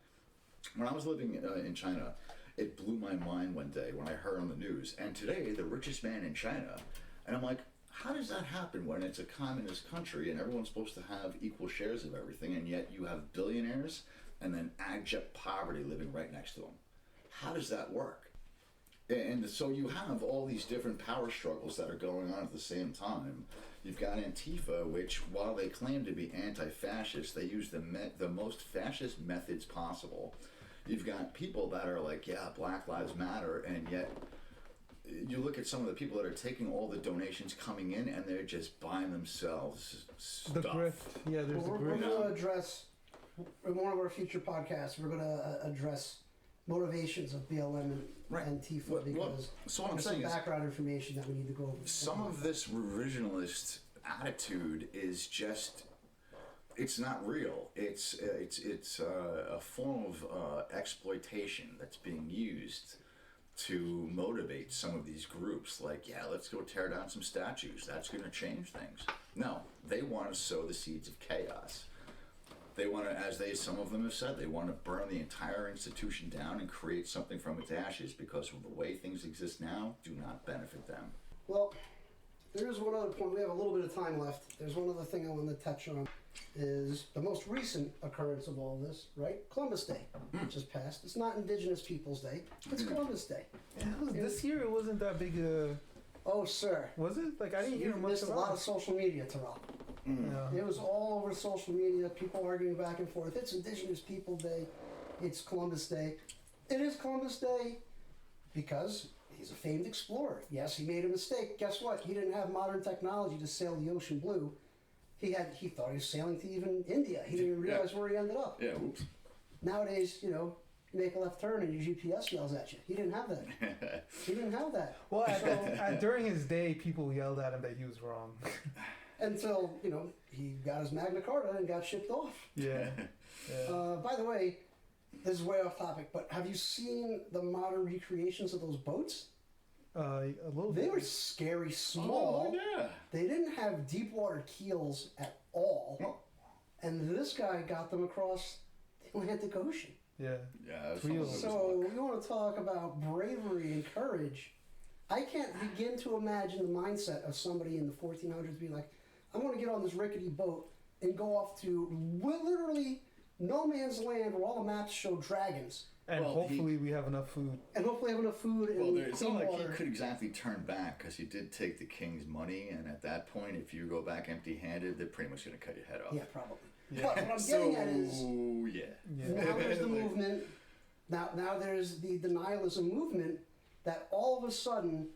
When I was living in China, it blew my mind one day when I heard on the news, and today the richest man in China, and I'm like, how does that happen when it's a communist country and everyone's supposed to have equal shares of everything, and yet you have billionaires and then abject poverty living right next to them? How does that work? And so you have all these different power struggles that are going on at the same time. You've got Antifa, which, while they claim to be anti-fascist, they use the most fascist methods possible. You've got people that are like, yeah, Black Lives Matter, and yet you look at some of the people that are taking all the donations coming in, and they're just buying themselves stuff.
The grift. Yeah, there's
we're
grift.
going to address, in one of our future podcasts, we're going to address motivations of BLM and Antifa, because there's some background information that we need to go over.
Some of this revisionist attitude is just, it's not real. It's a form of exploitation that's being used to motivate some of these groups, like, yeah, let's go tear down some statues. That's going to change things. No, they want to sow the seeds of chaos. They want to, some of them have said, they want to burn the entire institution down and create something from its ashes, because of the way things exist now do not benefit them.
Well, there's one other point. We have a little bit of time left. There's one other thing I want to touch on, is the most recent occurrence of all this, right? Columbus Day, which just passed. It's not Indigenous Peoples Day. It's Columbus Day.
Yeah, this year it wasn't that big a...
Oh, sir.
Was it? Like, I didn't hear much about it.
You missed a lot of social media, Terrell.
Yeah.
It was all over social media, people arguing back and forth. It's Indigenous People Day. It's Columbus Day. It is Columbus Day because he's a famed explorer. Yes, he made a mistake. Guess what? He didn't have modern technology to sail the ocean blue. He thought he was sailing to even India. He didn't even realize where he ended up.
Yeah, whoops.
Nowadays, make a left turn and your GPS yells at you. He didn't have that. He didn't have that.
Well, during his day, people yelled at him that he was wrong.
Until, he got his Magna Carta and got shipped off.
Yeah.
By the way, this is way off topic, but have you seen the modern recreations of those boats?
A little bit.
They were scary small.
Oh, yeah.
They didn't have deep water keels at all.
Well,
and this guy got them across the Atlantic Ocean.
Yeah.
Yeah.
So you want to talk about bravery and courage. I can't begin to imagine the mindset of somebody in the 1400s being like, I'm going to get on this rickety boat and go off to literally no man's land where all the maps show dragons.
And hopefully we have enough food.
And hopefully have enough food and
clean it's not like
water.
he could exactly turn back, because he did take the king's money, and at that point, if you go back empty-handed, they're pretty much going to cut your head off.
Yeah, probably. Yeah. But what I'm getting at is, now there's the movement, now there's the denialism movement, that all of a sudden,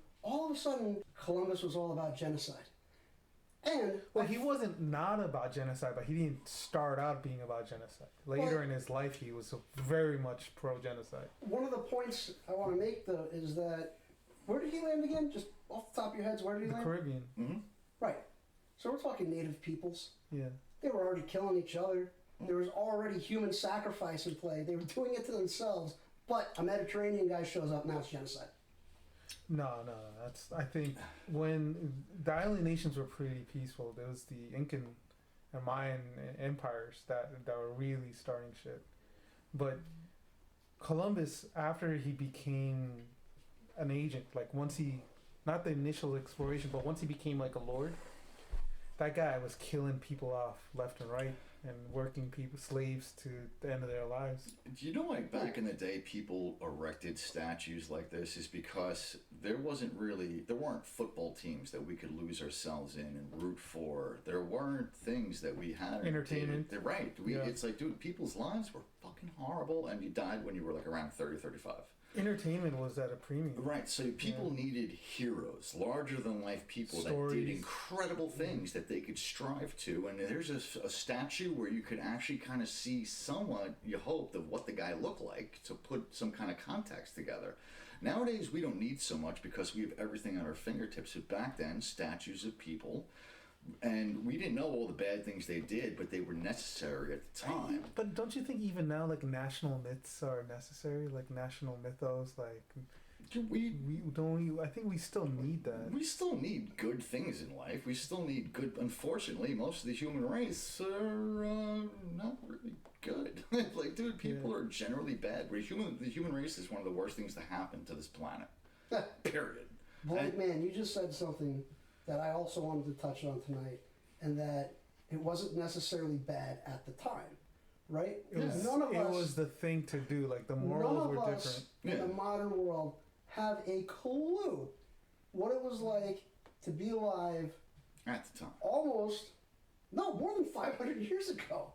Columbus was all about genocide. And
he wasn't not about genocide, but he didn't start out being about genocide. Later in his life, he was very much pro-genocide.
One of the points I want to make, though, is that, where did he land again? Just off the top of your heads, where did he land?
The Caribbean.
Mm-hmm.
Right. So we're talking native peoples.
Yeah.
They were already killing each other. There was already human sacrifice in play. They were doing it to themselves. But a Mediterranean guy shows up, now it's genocide.
No. I think when the island nations were pretty peaceful, there was the Incan and Mayan empires that were really starting shit. But Columbus, after he became an agent, like once he, not the initial exploration, but once he became like a lord, that guy was killing people off left and right and working people, slaves, to the end of their lives.
You know, like back in the day, people erected statues like this is because there weren't football teams that we could lose ourselves in and root for. There weren't things that we had.
Entertainment.
Right. It's like, dude, people's lives were fucking horrible, and you died when you were like around 30, 35.
Entertainment was at a premium.
Right, so people needed heroes, larger-than-life people
Stories.
that did incredible things that they could strive to. And there's a statue where you could actually kind of see somewhat, you hoped, of what the guy looked like to put some kind of context together. Nowadays, we don't need so much because we have everything at our fingertips. But back then, statues of people, and we didn't know all the bad things they did, but they were necessary at the time.
But don't you think even now, like, national myths are necessary? Like national mythos, like we don't. I think we still need that.
We still need good things in life. We still need good. Unfortunately, most of the human race are not really good. Like, dude, people are generally bad. The human race is one of the worst things to happen to this planet. Period.
Blake, man, you just said something that I also wanted to touch on tonight, and that it wasn't necessarily bad at the time, right?
It was the thing to do. Like, the morals were different.
In the modern world, have a clue what it was like to be alive
at the time.
More than 500 years ago.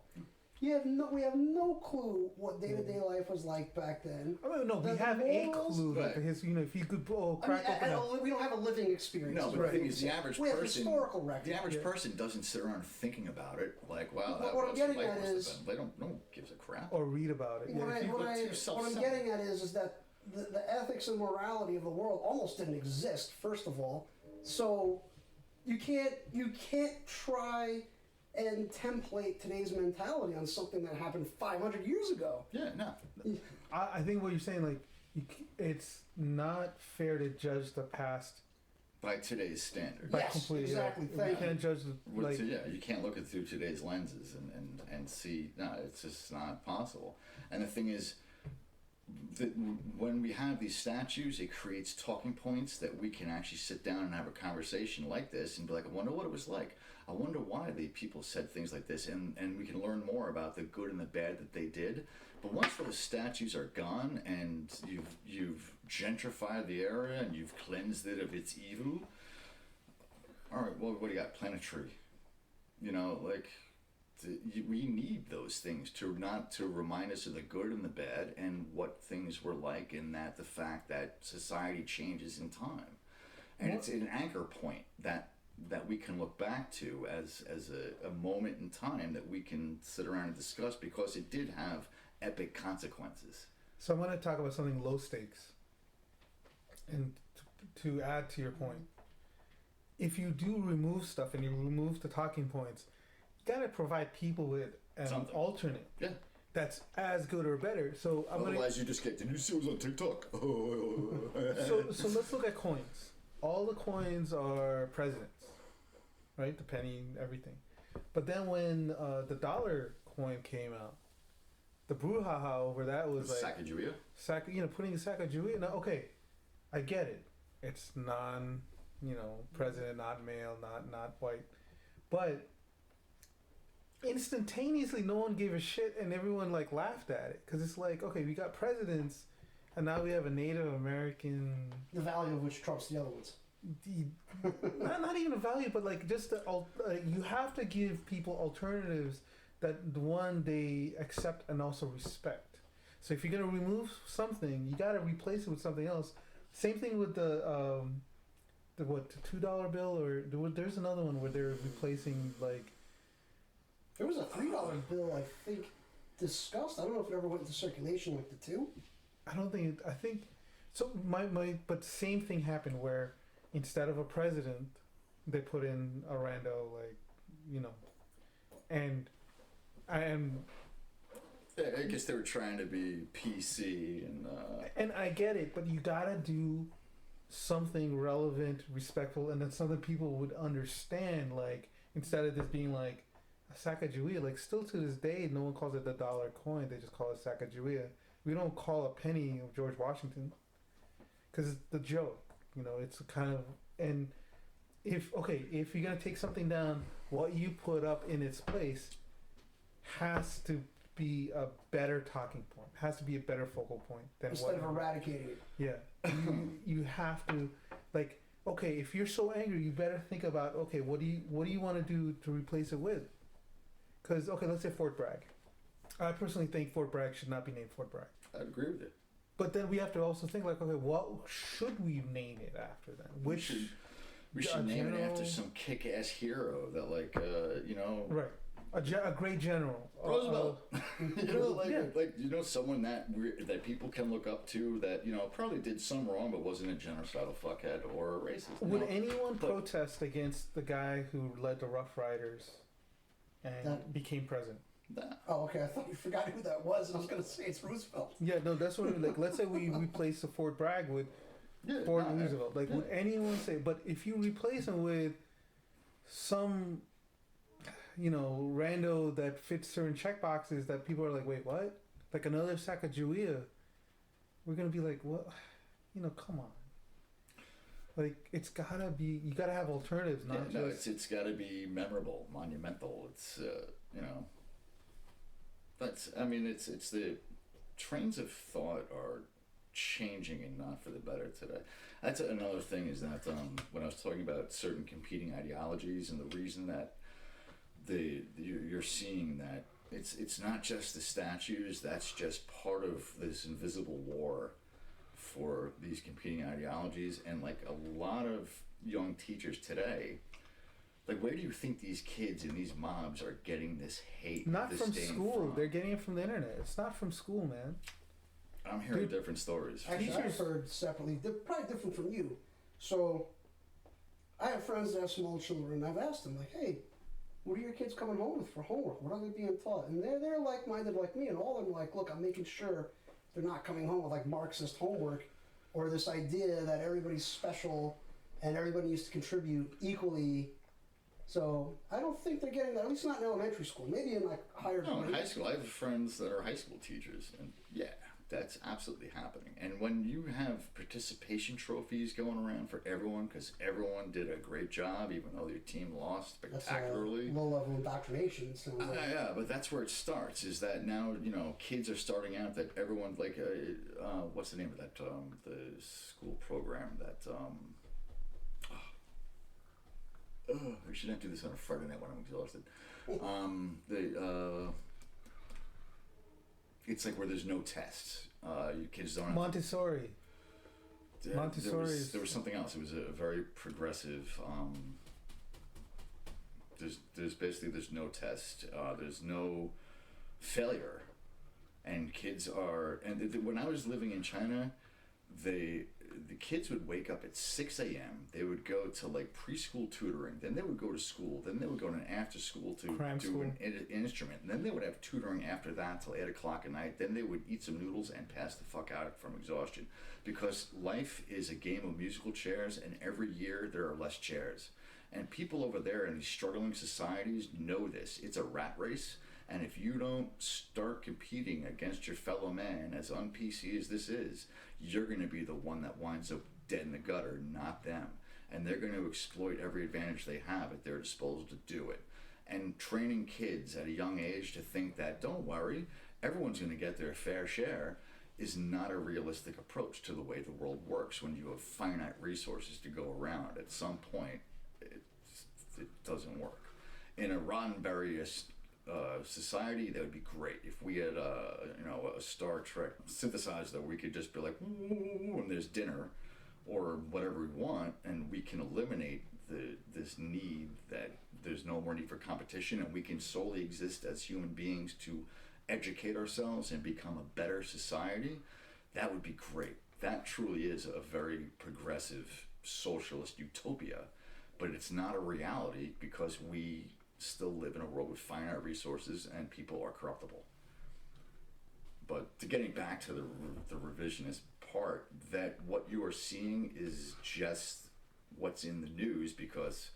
We have no clue what day-to-day life was like back then.
I mean, no, we have a clue. Right. Like if you could crack open
we don't have a living experience.
No, but the thing is, the average
we have historical record.
The average person doesn't sit around thinking about it. Like, wow,
but what I'm getting at is,
they don't. No one gives a crap.
Or read about it.
What I'm getting at is that the ethics and morality of the world almost didn't exist. First of all, so you can't try and template today's mentality on something that happened 500 years ago.
Yeah, no.
I think what you're saying, like, it's not fair to judge the past
by today's standards.
Yes, exactly.
You can't judge
you can't look at through today's lenses and see. No, it's just not possible. And the thing is, when we have these statues, it creates talking points that we can actually sit down and have a conversation like this and be like, I wonder what it was like. I wonder why people said things like this, and we can learn more about the good and the bad that they did. But once those statues are gone and you've gentrified the area and you've cleansed it of its evil, all right, well, what do you got? Plant a tree. You know, like, we need those things to remind us of the good and the bad and what things were like, and that the fact that society changes in time. And it's an anchor point that we can look back to as a moment in time that we can sit around and discuss, because it did have epic consequences.
So I'm going to talk about something low stakes. And to add to your point, if you do remove stuff and you remove the talking points, you got to provide people with an alternate.
Yeah.
That's as good or better. So
otherwise you just get the new shows on TikTok.
So let's look at coins. All the coins are presidents, right? The penny, everything. But then when the dollar coin came out, the brouhaha over that was like
Sacagawea.
Putting a Sacagawea. Now, okay, I get it. It's president, not male, not white, but instantaneously, no one gave a shit, and everyone like laughed at it, because it's like, okay, we got presidents. And now we have a Native American...
The value of which trumps the other ones.
Not even a value, but like just you have to give people alternatives that they accept and also respect. So if you're going to remove something, you got to replace it with something else. Same thing with the $2 bill, or there's another one where they're replacing like...
There was a $3 bill, I think, discussed. I don't know if it ever went into circulation like the two.
I think so. But the same thing happened where instead of a president, they put in a rando, and
I guess they were trying to be PC
and I get it, but you gotta do something relevant, respectful, and then something people would understand. Like, instead of this being like a Sacagawea, like still to this day, no one calls it the dollar coin. They just call it Sacagawea. We don't call a penny of George Washington because it's the joke. You know, it's kind of and if you're gonna take something down, what you put up in its place has to be a better talking point. Has to be a better focal point than
instead of eradicating it.
Yeah, you have to like. Okay, if you're so angry, you better think about what do you want to do to replace it with? Because let's say Fort Bragg. I personally think Fort Bragg should not be named Fort Bragg.
I agree with it.
But then we have to also think like, what should we name it after then?
We should name it after some kick-ass hero that
right. A great general.
Roosevelt. Someone that people can look up to that, probably did some wrong but wasn't a genocidal fuckhead or a racist.
Would anyone protest against the guy who led the Rough Riders and became president?
Nah.
Oh, okay. I thought you forgot who that was, and I was going to say it's Roosevelt.
Yeah, no, that's what I mean. Like, let's say we replace the Fort Bragg with Fort Roosevelt. Like, would anyone say? But if you replace him with some, rando that fits certain checkboxes that people are like, wait, what? Like another Sacagawea, we're gonna be like, what? Come on. Like, it's gotta be. You gotta have alternatives, not just.
It's gotta be memorable, monumental. It's it's the trains of thought are changing and not for the better today. That's another thing is that when I was talking about certain competing ideologies and the reason that you're seeing that it's not just the statues, that's just part of this invisible war for these competing ideologies. And like a lot of young teachers today, like, where do you think these kids and these mobs are getting this hate?
Not
this
from
disdain
school.
from?
They're getting it from the internet. It's not from school, man.
I'm hearing different stories.
Actually, I've heard separately. They're probably different from you. So, I have friends that have small children, and I've asked them, like, hey, what are your kids coming home with for homework? What are they being taught? And they're like-minded like me, and all of them are like, look, I'm making sure they're not coming home with, like, Marxist homework or this idea that everybody's special and everybody needs to contribute equally. So I don't think they're getting that, at least not in elementary school. Maybe in like higher
No, in high school. I have friends that are high school teachers, and yeah, that's absolutely happening. And when you have participation trophies going around for everyone, because everyone did a great job, even though your team lost spectacularly.
That's low-level indoctrination. Sounds like.
Yeah, but that's where it starts, is that now, kids are starting out that everyone, like, what's the name of that, the school program that, we shouldn't do this on a Friday night when I'm exhausted. It's like where there's no tests. You kids don't have
Montessori.
There was something else. It was a very progressive. There's no test. There's no failure, and kids are. And when I was living in China, the kids would wake up at 6 a.m. They would go to like preschool tutoring. Then they would go to school. Then they would go to an after school to do an instrument. And then they would have tutoring after that till 8 o'clock at night. Then they would eat some noodles and pass the fuck out from exhaustion. Because life is a game of musical chairs, and every year there are less chairs. And people over there in these struggling societies know this. It's a rat race. And if you don't start competing against your fellow man, as un-PC as this is, you're going to be the one that winds up dead in the gutter, not them. And they're going to exploit every advantage they have at their disposal to do it. And training kids at a young age to think that, don't worry, everyone's going to get their fair share, is not a realistic approach to the way the world works when you have finite resources to go around. At some point, it doesn't work. In a Roddenberryist society, that would be great. If we had a Star Trek synthesizer, we could just be like, when there's dinner or whatever we want, and we can eliminate this need that there's no more need for competition, and we can solely exist as human beings to educate ourselves and become a better society. That would be great. That truly is a very progressive socialist utopia, but it's not a reality because we still live in a world with finite resources and people are corruptible. But getting back to the revisionist part, that what you are seeing is just what's in the news, because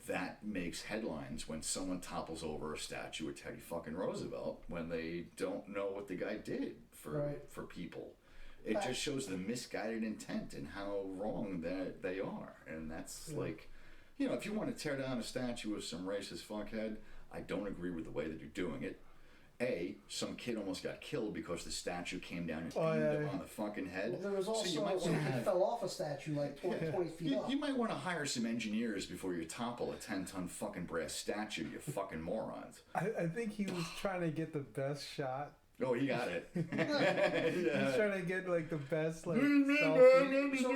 that makes headlines when someone topples over a statue of Teddy fucking Roosevelt when they don't know what the guy did for people. It just shows the misguided intent and how wrong that they are. And that's like, you know, if you want to tear down a statue of some racist fuckhead, I don't agree with the way that you're doing it. Some kid almost got killed because the statue came down and aimed him on the fucking head.
Well, there was also some kid fell off a statue like 20 feet up.
You might want to hire some engineers before you topple a 10-ton fucking brass statue, you fucking morons.
I think he was trying to get the best shot.
Oh, he got it.
He's trying to get like the best like
selfie. So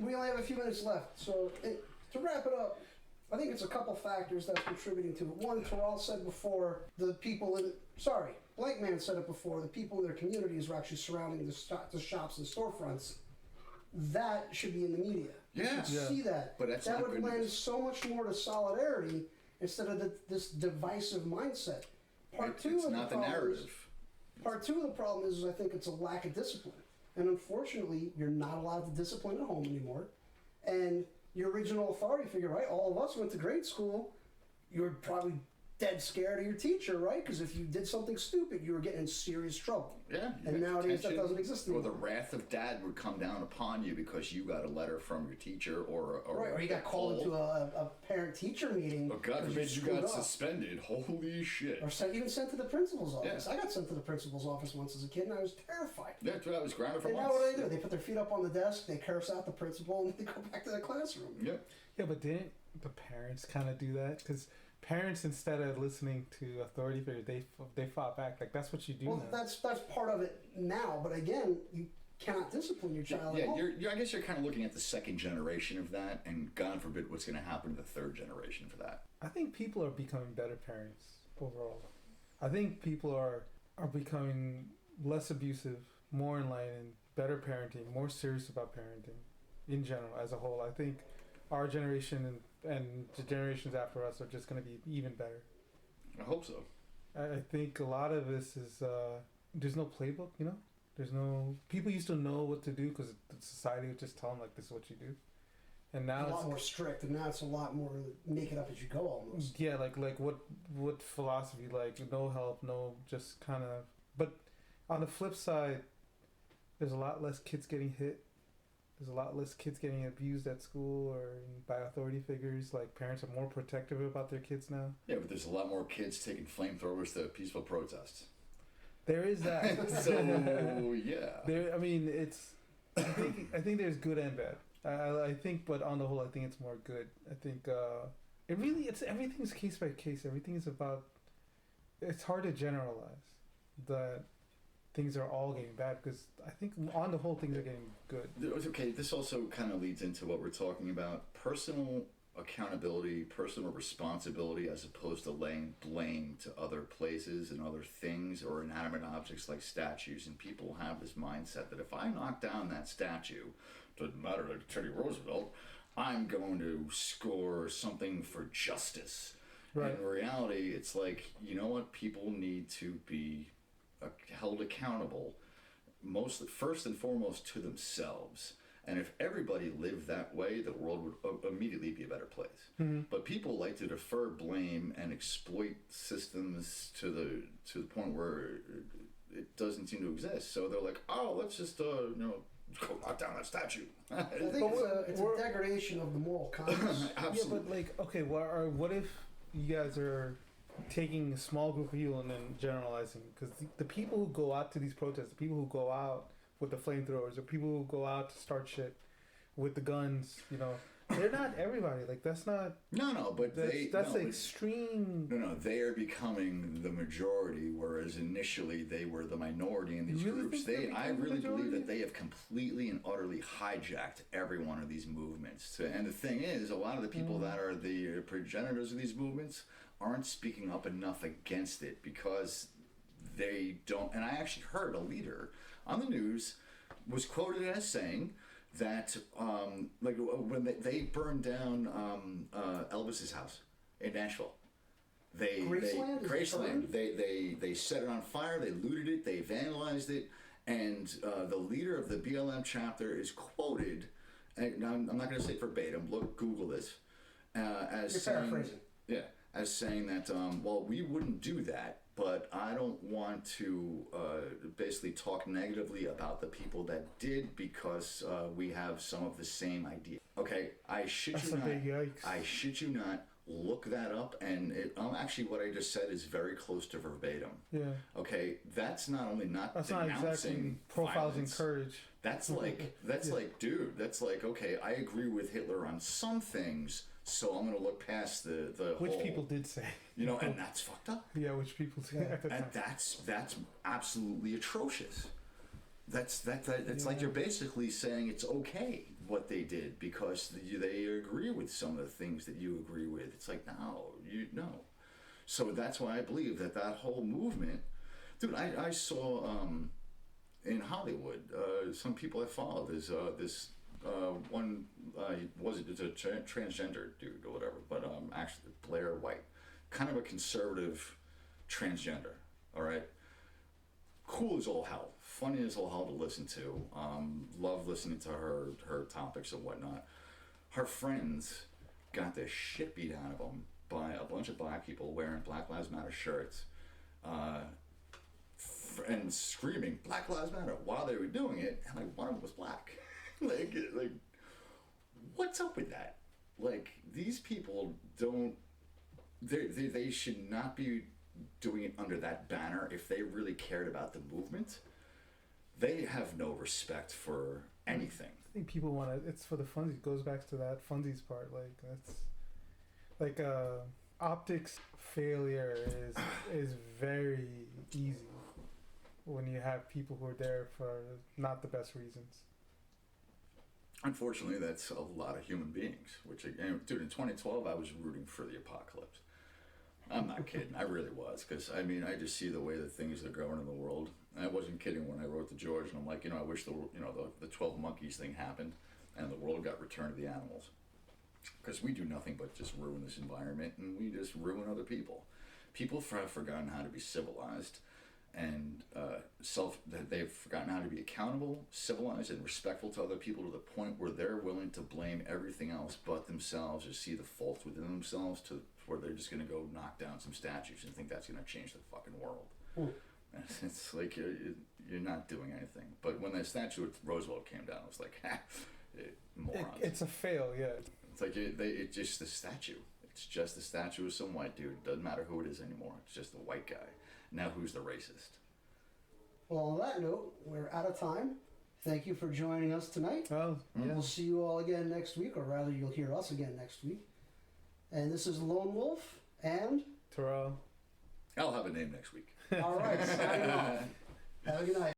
we only have a few minutes left. So to wrap it up, I think it's a couple factors that's contributing to it. One, Terrell said before, the people in... Sorry, Blank Man said it before. The people in their communities were actually surrounding the shops and storefronts. That should be in the media.
Yeah.
You should see that.
But that's
that
not
would
good
lend
news.
so much more to solidarity instead of this divisive mindset.
It's not the narrative.
Part two of the problem is I think it's a lack of discipline. And unfortunately, you're not allowed to discipline at home anymore. And your original authority figure, right? All of us went to grade school. You were probably dead scared of your teacher, right? Because if you did something stupid, you were getting in serious trouble.
Yeah.
And nowadays that doesn't exist anymore.
Or the wrath of dad would come down upon you because you got a letter from your teacher or
you got called into a parent-teacher meeting.
Oh, God forbid you got suspended. Holy shit.
Or even sent to the principal's office. Yeah. I got sent to the principal's office once as a kid, and I was terrified.
Yeah, that's what I was grounded for months.
And now what do? They put their feet up on the desk, they curse out the principal, and they go back to the classroom.
Yeah.
Yeah, but didn't the parents kind of do that? Because parents, instead of listening to authority figures, they fought back. Like, that's what you do now.
That's part of it now. But again, you cannot discipline your child at home.
I guess you're kind of looking at the second generation of that, and God forbid what's going to happen to the third generation for that.
I think people are becoming better parents overall. I think people are becoming less abusive, more enlightened, better parenting, more serious about parenting in general as a whole. I think our generation and the generations after us are just going to be even better.
I hope so.
I think a lot of this is there's no playbook, you know? There's no... People used to know what to do because the society would just tell them, like, this is what you do. And now
it's a lot more strict, and now it's a lot more make it up as you go almost.
Yeah, like what philosophy, like no help, no just kind of... But on the flip side, there's a lot less kids getting hit. There's a lot less kids getting abused at school or by authority figures. Like, parents are more protective about their kids now.
Yeah, but there's a lot more kids taking flamethrowers to peaceful protests.
There is that.
So, yeah.
I mean, it's... I think there's good and bad. I think, but on the whole, I think it's more good. I think everything's case by case. Everything is about... It's hard to generalize that things are all getting bad, because I think on the whole things are getting good.
Okay, this also kind of leads into what we're talking about. Personal accountability, personal responsibility, as opposed to laying blame to other places and other things or inanimate objects like statues. And people have this mindset that if I knock down that statue, doesn't matter, like Teddy Roosevelt, I'm going to score something for justice. Right. In reality, it's like, you know what? People need to be held accountable, first and foremost to themselves. And if everybody lived that way, the world would immediately be a better place. Mm-hmm. But people like to defer blame and exploit systems to the point where it doesn't seem to exist. So they're like, oh, let's just go knock down that statue.
I think it's a degradation of the moral compass.
Absolutely.
Yeah, but like, okay, what if you guys are taking a small group of people and then generalizing? Because the people who go out to these protests, the people who go out with the flamethrowers, the people who go out to start shit with the guns, you know, they're not everybody. Like, that's not...
No, but
that's extreme...
No, they are becoming the majority, whereas initially they were the minority in these groups. I really believe that they have completely and utterly hijacked every one of these movements. And the thing is, a lot of the people that are the progenitors of these movements aren't speaking up enough against it because they don't... And I actually heard a leader on the news was quoted as saying that when they burned down Elvis's house in Nashville, Graceland, they set it on fire, they looted it, they vandalized it, and the leader of the BLM chapter is quoted, and I'm not going to say verbatim, Google this, as
You're
saying,
paraphrasing.
yeah, as saying that, well, we wouldn't do that, but I don't want to basically talk negatively about the people that did because we have some of the same idea. Okay, I shit
That's
you
a
not.
big yikes.
I shit you not. Look that up, and actually what I just said is very close to verbatim.
Yeah.
Okay, that's not only not
That's not
denouncing
exactly profiles in
violence.
courage.
That's like dude, that's like, okay, I agree with Hitler on some things, so I'm gonna look past the
Which
whole,
people did say.
you know, and that's fucked up.
Yeah, which people did at the time.
And that's absolutely atrocious. That's like you're basically saying it's okay what they did because they agree with some of the things that you agree with. It's like, no. So that's why I believe that whole movement, dude. I saw in Hollywood some people I follow. There's this one it's a transgender dude or whatever, but actually Blair White, kind of a conservative transgender. All right. Cool as all hell, funny as all hell to listen to. Love listening to her topics and whatnot. Her friends got the shit beat out of them by a bunch of black people wearing Black Lives Matter shirts and screaming Black Lives Matter while they were doing it, and like one of them was black. like what's up with that? Like these people don't. They should not be doing it under that banner. If they really cared about the movement, they have no respect for anything.
I think people want to. It's for the funsies. It goes back to that funsies part. Like that's like optics failure is very easy when you have people who are there for not the best reasons.
Unfortunately, that's a lot of human beings. Which, again, dude, in 2012, I was rooting for the apocalypse. I'm not kidding. I really was, because I mean, I just see the way that things are going in the world. And I wasn't kidding when I wrote to George, and I'm like, I wish the 12 monkeys thing happened, and the world got returned to the animals, because we do nothing but just ruin this environment, and we just ruin other people. People have forgotten how to be civilized, and they've forgotten how to be accountable, civilized, and respectful to other people to the point where they're willing to blame everything else but themselves, or see the faults within themselves to where they're just going to go knock down some statues and think that's going to change the fucking world. It's like you're not doing anything. But when the statue of Roosevelt came down, I was like, morons.
It's a fail, yeah.
It's like it's just the statue. It's just the statue of some white dude. Doesn't matter who it is anymore. It's just a white guy. Now who's the racist?
Well, on that note, we're out of time. Thank you for joining us tonight.
Oh, yeah.
We'll see you all again next week, or rather, you'll hear us again next week. And this is Lone Wolf and
Terrell.
I'll have a name next week.
all right, signing off. Have a good night.